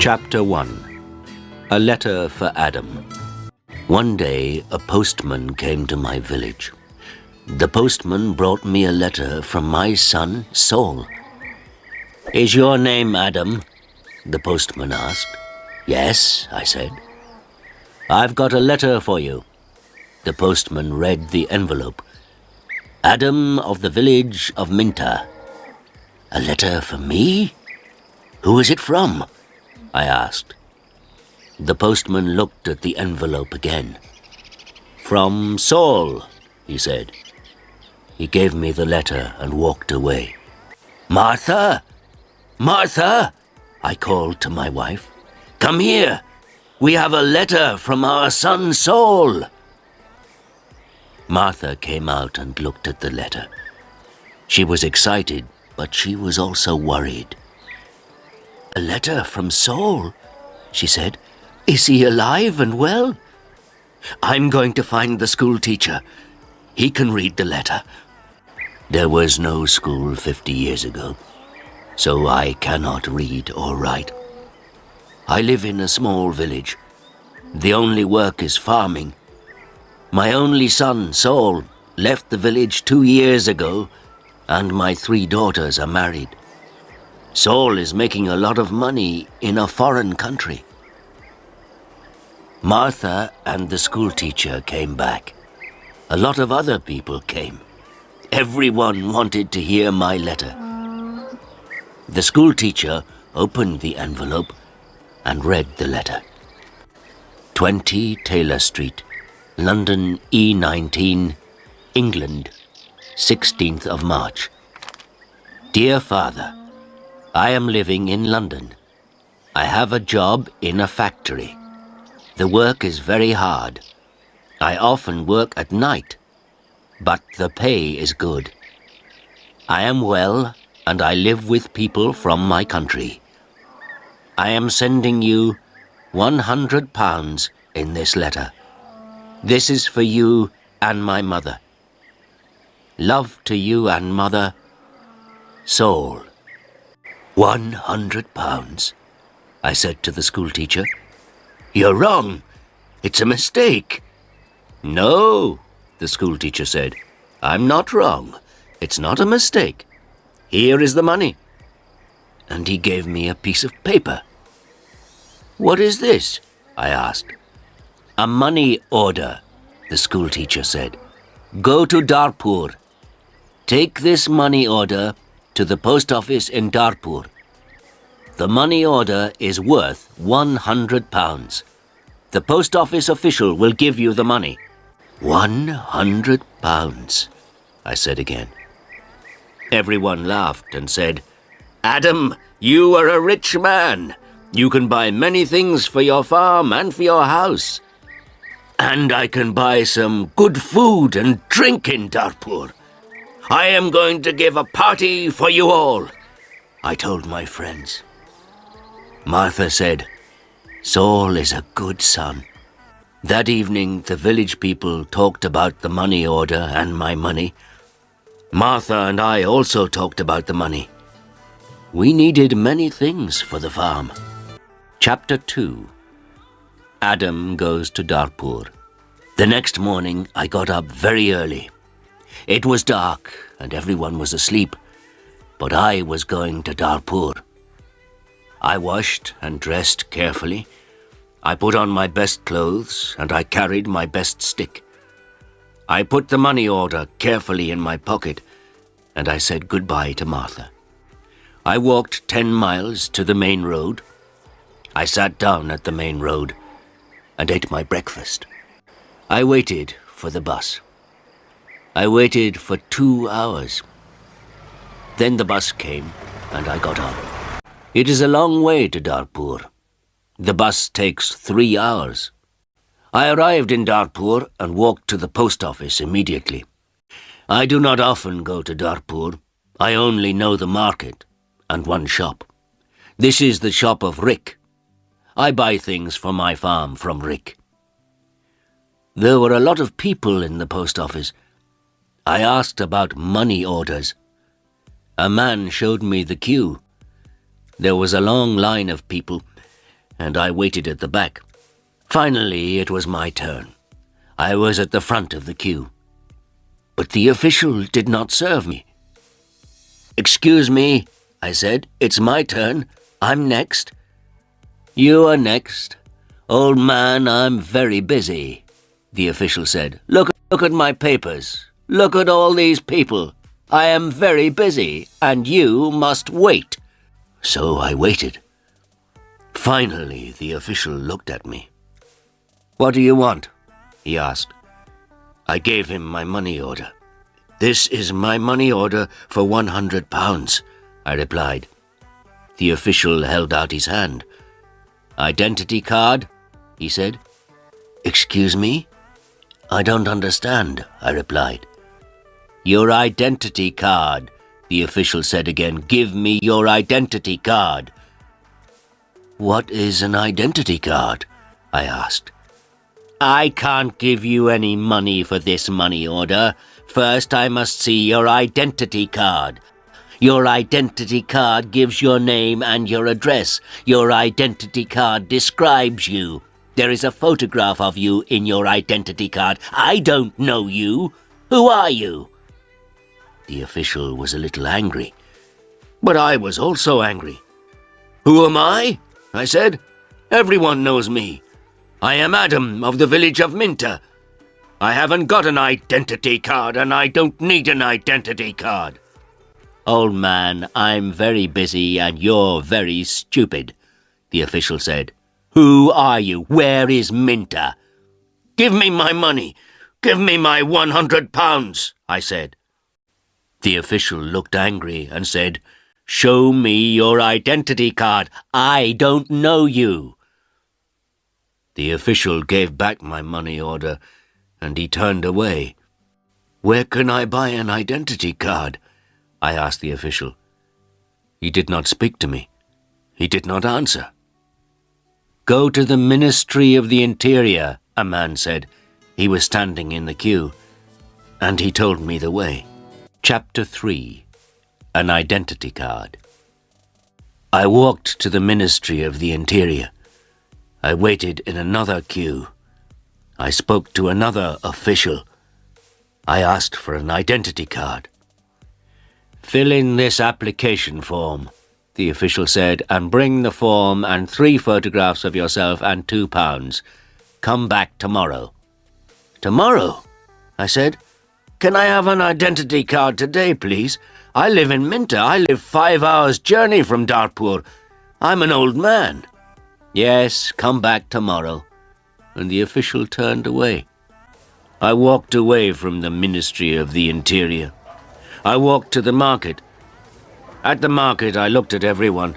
Chapter 1. A Letter for Adam. One day, a postman came to my village. The postman brought me a letter from my son, Saul. "Is your name Adam?" the postman asked. "Yes," I said. "I've got a letter for you." The postman read the envelope. "Adam of the village of Minta." "A letter for me? Who is it from?" I asked. The postman looked at the envelope again. "From Saul," he said. He gave me the letter and walked away. "Martha! Martha!" I called to my wife. "Come here! We have a letter from our son Saul." Martha came out and looked at the letter. She was excited, but she was also worried. "A letter from Saul?" she said. "Is he alive and well?" "I'm going to find the school teacher. He can read the letter." There was no school 50 years ago, so I cannot read or write. I live in a small village. The only work is farming. My only son, Saul, left the village 2 years ago, and my 3 daughters are married. Saul is making a lot of money in a foreign country. Martha and the school teacher came back. A lot of other people came. Everyone wanted to hear my letter. The school teacher opened the envelope and read the letter. 20 Taylor Street, London E19, England, 16th of March. Dear Father, I am living in London. I have a job in a factory. The work is very hard. I often work at night, but the pay is good. I am well, and I live with people from my country. I am sending you £100 in this letter. This is for you and my mother. Love to you and mother, Saul. £100, I said to the school teacher. "You're wrong. It's a mistake." "No," the school teacher said. "I'm not wrong. It's not a mistake. Here is the money." And he gave me a piece of paper. "What is this?" I asked. "A money order," the school teacher said. "Go to Darpur. Take this money order to the post office in Darpur. The money order is worth £100. The post office official will give you the money." £100, I said again. Everyone laughed and said, "Adam, you are a rich man. You can buy many things for your farm and for your house. And I can buy some good food and drink in Darpur. I am going to give a party for you all," I told my friends. Martha said, "Saul is a good son." That evening, the village people talked about the money order and my money. Martha and I also talked about the money. We needed many things for the farm. Chapter 2. Adam goes to Darpur. The next morning, I got up very early. It was dark and everyone was asleep, but I was going to Darpur. I washed and dressed carefully. I put on my best clothes and I carried my best stick. I put the money order carefully in my pocket and I said goodbye to Martha. I walked 10 miles to the main road. I sat down at the main road and ate my breakfast. I waited for the bus. I waited for 2 hours. Then the bus came and I got on. It is a long way to Darpur. The bus takes 3 hours. I arrived in Darpur and walked to the post office immediately. I do not often go to Darpur. I only know the market and one shop. This is the shop of Rick. I buy things for my farm from Rick. There were a lot of people in the post office. I asked about money orders. A man showed me the queue. There was a long line of people. and I waited at the back. Finally, it was my turn. I was at the front of the queue. But the official did not serve me. "Excuse me," I said. "It's my turn. I'm next." "You are next. Old man, I'm very busy," the official said. Look at my papers. Look at all these people. I am very busy, and you must wait." So I waited. Finally, the official looked at me. "What do you want?" he asked. I gave him my money order. "This is my money order for £100, I replied. The official held out his hand. "Identity card?" he said. "Excuse me? I don't understand," I replied. "Your identity card," the official said again. "Give me your identity card." "What is an identity card?" I asked. "I can't give you any money for this money order. First, I must see your identity card. Your identity card gives your name and your address. Your identity card describes you. There is a photograph of you in your identity card. I don't know you. Who are you?" The official was a little angry, but I was also angry. "Who am I?" I said. "Everyone knows me. I am Adam of the village of Minter. I haven't got an identity card, and I don't need an identity card." "Old man, I'm very busy and you're very stupid," the official said. "Who are you? Where is Minter?" "Give me my money. Give me my £100, I said. The official looked angry and said, "Show me your identity card. I don't know you." The official gave back my money order, and he turned away. "Where can I buy an identity card?" I asked the official. He did not speak to me. He did not answer. "Go to the Ministry of the Interior," a man said. He was standing in the queue, and he told me the way. Chapter 3. An Identity Card. I walked to the Ministry of the Interior. I waited in another queue. I spoke to another official. I asked for an identity card. "Fill in this application form," the official said, "and bring the form and 3 photographs of yourself and £2. Come back tomorrow." "Tomorrow?" I said. "Can I have an identity card today, please? I live in Minter. I live 5 hours' journey from Darpur. I'm an old man." "Yes, come back tomorrow." And the official turned away. I walked away from the Ministry of the Interior. I walked to the market. At the market, I looked at everyone.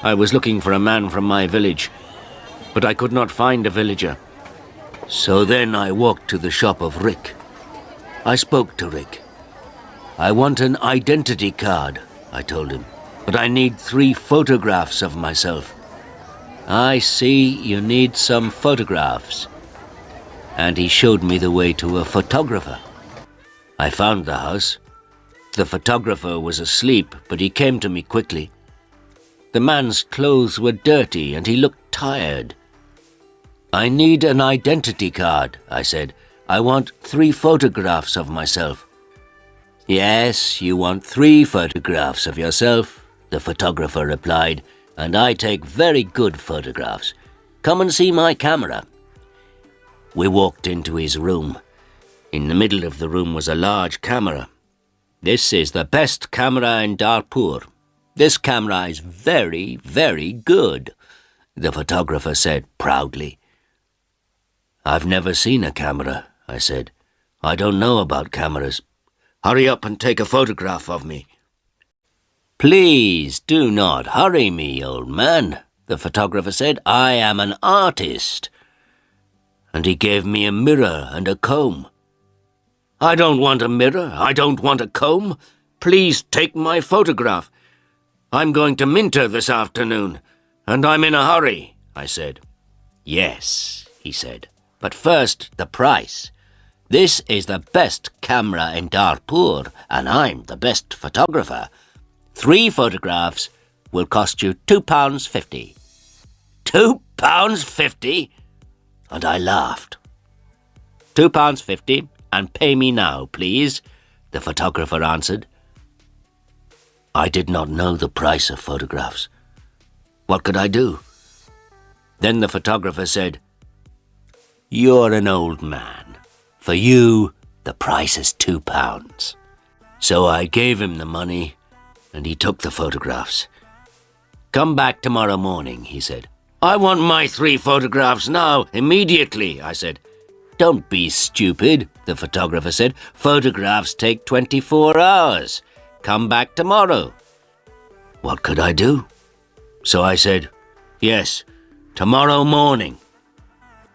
I was looking for a man from my village, but I could not find a villager. So then I walked to the shop of Rick. I spoke to Rick. "I want an identity card," I told him, "but I need 3 photographs of myself." "I see you need some photographs." And he showed me the way to a photographer. I found the house. The photographer was asleep, but he came to me quickly. The man's clothes were dirty and he looked tired. "I need an identity card," I said. "I want 3 photographs of myself." "Yes, you want 3 photographs of yourself," the photographer replied, "and I take very good photographs. Come and see my camera." We walked into his room. In the middle of the room was a large camera. "This is the best camera in Darpur. This camera is very, very good," the photographer said proudly. "I've never seen a camera," I said. "I don't know about cameras. Hurry up and take a photograph of me." "Please do not hurry me, old man," the photographer said. "I am an artist." And he gave me a mirror and a comb. "I don't want a mirror. I don't want a comb. Please take my photograph. I'm going to Minter this afternoon, and I'm in a hurry," I said. "Yes," he said, "but first the price. This is the best camera in Darpur, and I'm the best photographer. 3 photographs will cost you £2.50. £2.50? And I laughed. £2.50, and pay me now, please, the photographer answered. I did not know the price of photographs. What could I do? Then the photographer said, You're an old man. For you, the price is £2. So I gave him the money, and he took the photographs. Come back tomorrow morning, he said. I want my 3 photographs now, immediately, I said. Don't be stupid, the photographer said. Photographs take 24 hours. Come back tomorrow. What could I do? So I said, Yes, tomorrow morning.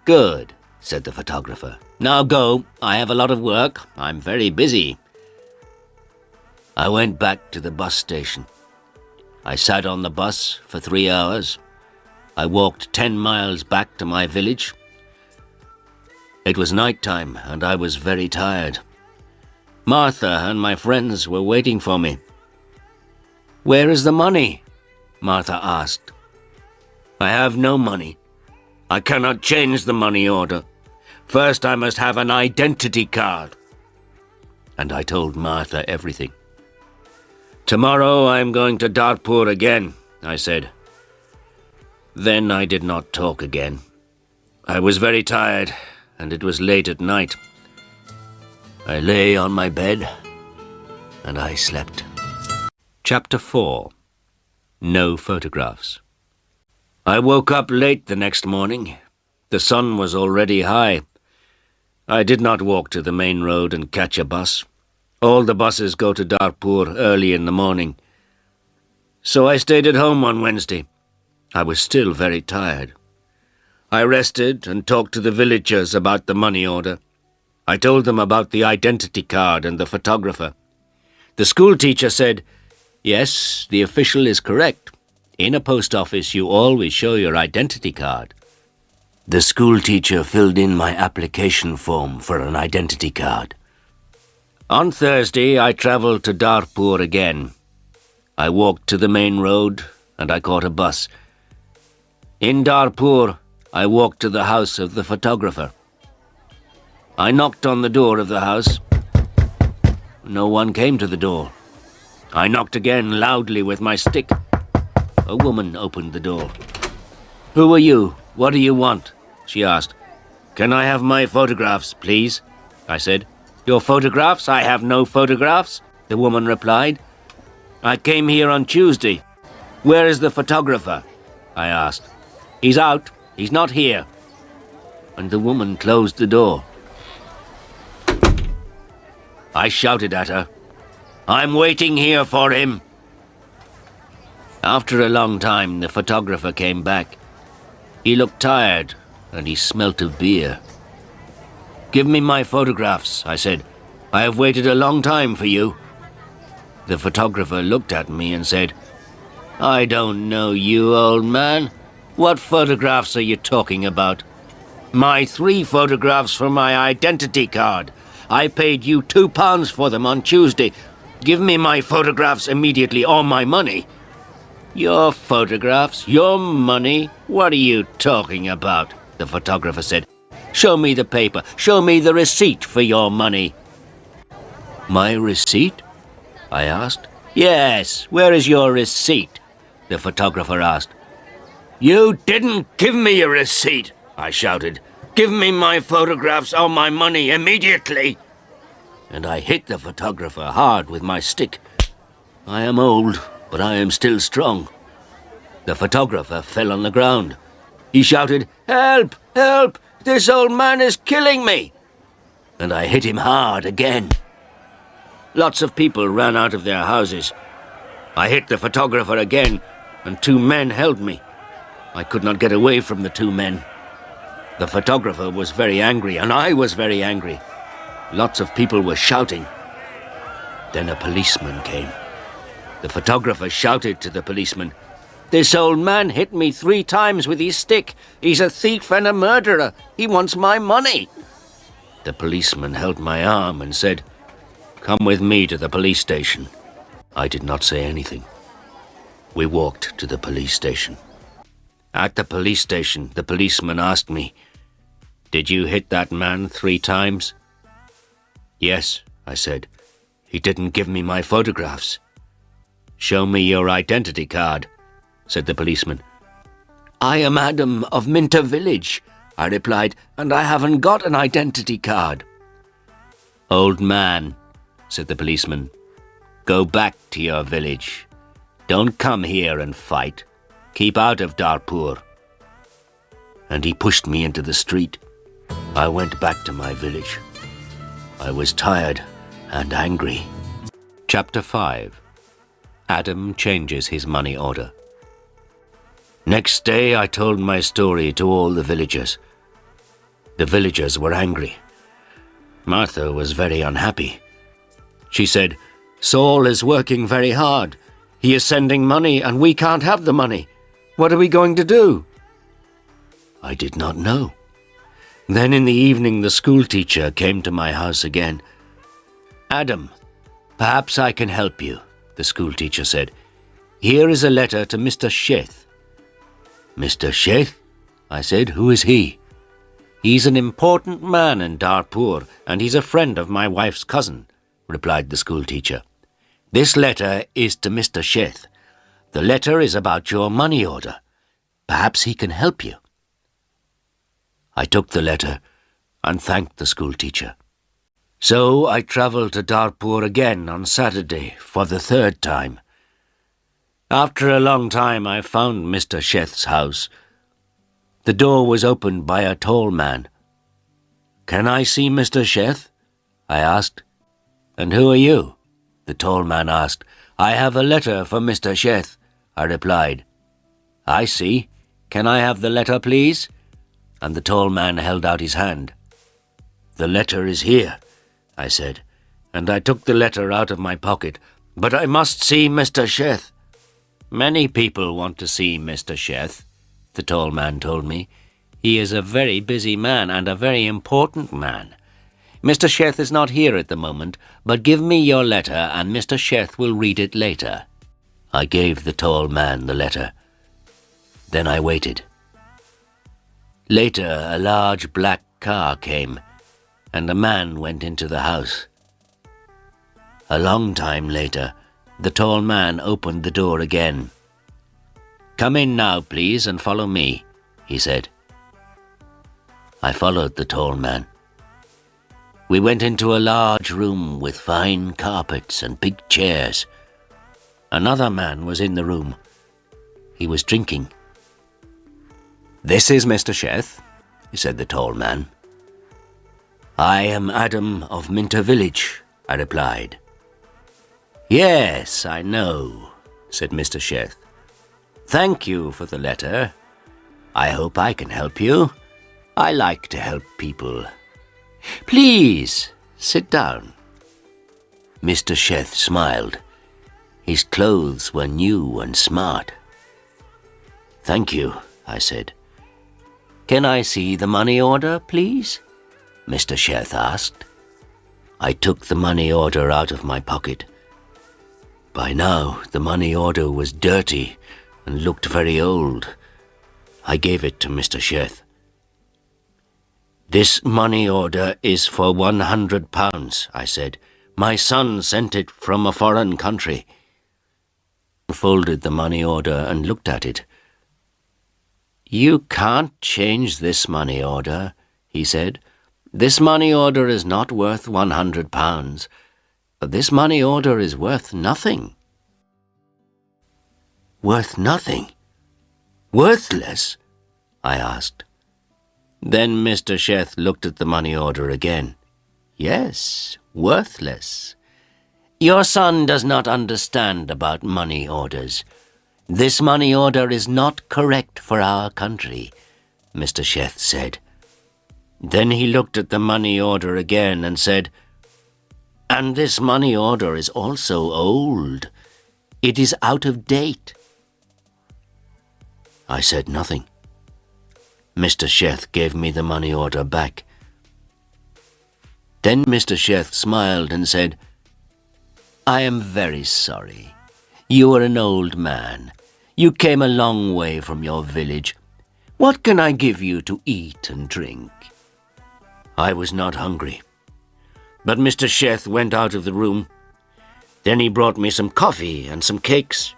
Good, said the photographer. Now go, I have a lot of work. I'm very busy. I went back to the bus station. I sat on the bus for 3 hours. I walked 10 miles back to my village. It was night time, and I was very tired. Martha and my friends were waiting for me. Where is the money? Martha asked. I have no money. I cannot change the money order. First I must have an identity card. And I told Martha everything. Tomorrow I am going to Dartpur again, I said. Then I did not talk again. I was very tired, and it was late at night. I lay on my bed, and I slept. Chapter 4. No Photographs. I woke up late the next morning. The sun was already high. I did not walk to the main road and catch a bus. All the buses go to Dartpur early in the morning. So I stayed at home on Wednesday. I was still very tired. I rested and talked to the villagers about the money order. I told them about the identity card and the photographer. The school teacher said, Yes, the official is correct. In a post office, you always show your identity card. The school teacher filled in my application form for an identity card. On Thursday, I travelled to Dartpur again. I walked to the main road, and I caught a bus. In Dartpur, I walked to the house of the photographer. I knocked on the door of the house. No one came to the door. I knocked again loudly with my stick. A woman opened the door. Who are you? What do you want? She asked. Can I have my photographs, please? I said. Your photographs? I have no photographs, the woman replied. I came here on Tuesday. Where is the photographer? I asked. He's out. He's not here. And the woman closed the door. I shouted at her. I'm waiting here for him. After a long time, the photographer came back. He looked tired, and he smelt of beer. Give me my photographs, I said. I have waited a long time for you. The photographer looked at me and said, I don't know you, old man. What photographs are you talking about? My 3 photographs for my identity card. I paid you £2 for them on Tuesday. Give me my photographs immediately or my money. Your photographs? Your money? What are you talking about? The photographer said. Show me the paper. Show me the receipt for your money. My receipt? I asked. Yes, where is your receipt? The photographer asked. You didn't give me a receipt, I shouted. Give me my photographs or my money immediately. And I hit the photographer hard with my stick. I am old, but I am still strong. The photographer fell on the ground. He shouted, Help! Help! This old man is killing me! And I hit him hard again. Lots of people ran out of their houses. I hit the photographer again, and 2 men held me. I could not get away from the 2 men. The photographer was very angry, and I was very angry. Lots of people were shouting. Then a policeman came. The photographer shouted to the policeman, This old man hit me 3 times with his stick. He's a thief and a murderer. He wants my money. The policeman held my arm and said, Come with me to the police station. I did not say anything. We walked to the police station. At the police station, the policeman asked me, "Did you hit that man 3 times?" "Yes," I said. "He didn't give me my photographs." "Show me your identity card," said the policeman. "I am Adam of Minter Village," I replied, "and I haven't got an identity card." "Old man," said the policeman, "go back to your village. Don't come here and fight. Keep out of Darpur." And he pushed me into the street. I went back to my village. I was tired and angry. Chapter 5. Adam changes his money order. Next day I told my story to all the villagers. The villagers were angry. Martha was very unhappy. She said, "Saul is working very hard. He is sending money and we can't have the money. What are we going to do?" I did not know. Then in the evening the school teacher came to my house again. "Adam, perhaps I can help you," the school teacher said. "Here is a letter to Mr. Sheth." "Mr. Sheth?" I said. "Who is he?" "He's an important man in Darpur, and he's a friend of my wife's cousin," replied the school teacher. "This letter is to Mr. Sheth. The letter is about your money order. Perhaps he can help you." I took the letter and thanked the school teacher. So I travelled to Darpur again on Saturday for the 3rd time. After a long time I found Mr. Sheth's house. The door was opened by a tall man. "Can I see Mr. Sheth?" I asked. "And who are you?" the tall man asked. "I have a letter for Mr. Sheth," I replied. "I see. Can I have the letter, please?" And the tall man held out his hand. "The letter is here," I said, and I took the letter out of my pocket. "But I must see Mr. Sheth." "Many people want to see Mr. Sheth," the tall man told me. "He is a very busy man and a very important man. Mr. Sheth is not here at the moment, but give me your letter and Mr. Sheth will read it later." I gave the tall man the letter. Then I waited. Later, a large black car came, and a man went into the house. A long time later, the tall man opened the door again. "Come in now, please, and follow me," he said. I followed the tall man. We went into a large room with fine carpets and big chairs. Another man was in the room. He was drinking. "This is Mr. Sheth," said the tall man. "I am Adam of Minter Village," I replied. "Yes, I know," said Mr. Sheth. "Thank you for the letter. I hope I can help you. I like to help people. Please, sit down." Mr. Sheth smiled. His clothes were new and smart. "Thank you," I said. "Can I see the money order, please?" Mr. Sheth asked. I took the money order out of my pocket. By now, the money order was dirty and looked very old. I gave it to Mr. Sheth. "This money order is for £100, I said. "My son sent it from a foreign country." He folded the money order and looked at it. "You can't change this money order," he said. "This money order is not worth £100. This money order is worth nothing." "Worth nothing? Worthless?" I asked. Then Mr. Sheth looked at the money order again. "Yes, worthless. Your son does not understand about money orders. This money order is not correct for our country," Mr. Sheth said. Then he looked at the money order again and said, "And this money order is also old. It is out of date." I said nothing. Mr. Sheth gave me the money order back. Then Mr. Sheth smiled and said, "I am very sorry. You are an old man. You came a long way from your village. What can I give you to eat and drink?" I was not hungry, but Mr. Sheth went out of the room. Then he brought me some coffee and some cakes.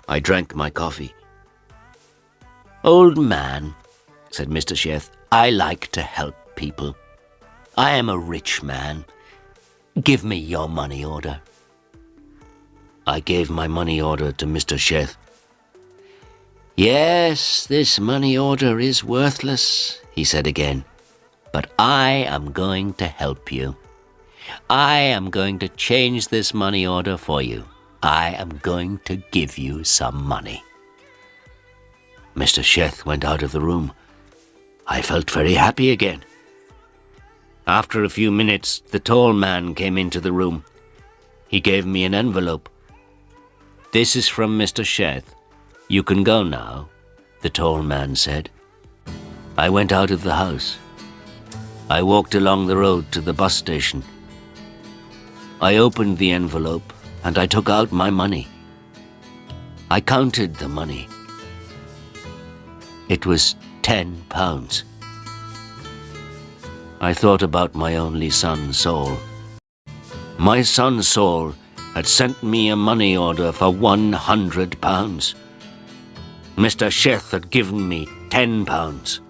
I drank my coffee. "Old man," said Mr. Sheth, "I like to help people. I am a rich man. Give me your money order." I gave my money order to Mr. Sheth. "Yes, this money order is worthless," he said again, "but I am going to help you. I am going to change this money order for you. I am going to give you some money." Mr. Sheth went out of the room. I felt very happy again. After a few minutes, the tall man came into the room. He gave me an envelope. "This is from Mr. Sheth. You can go now," the tall man said. I went out of the house. I walked along the road to the bus station. I opened the envelope and I took out my money. I counted the money. It was £10. I thought about my only son, Saul. My son, Saul, had sent me a money order for £100. Mr. Sheth had given me £10.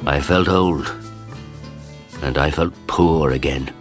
I felt old, and I felt poor again.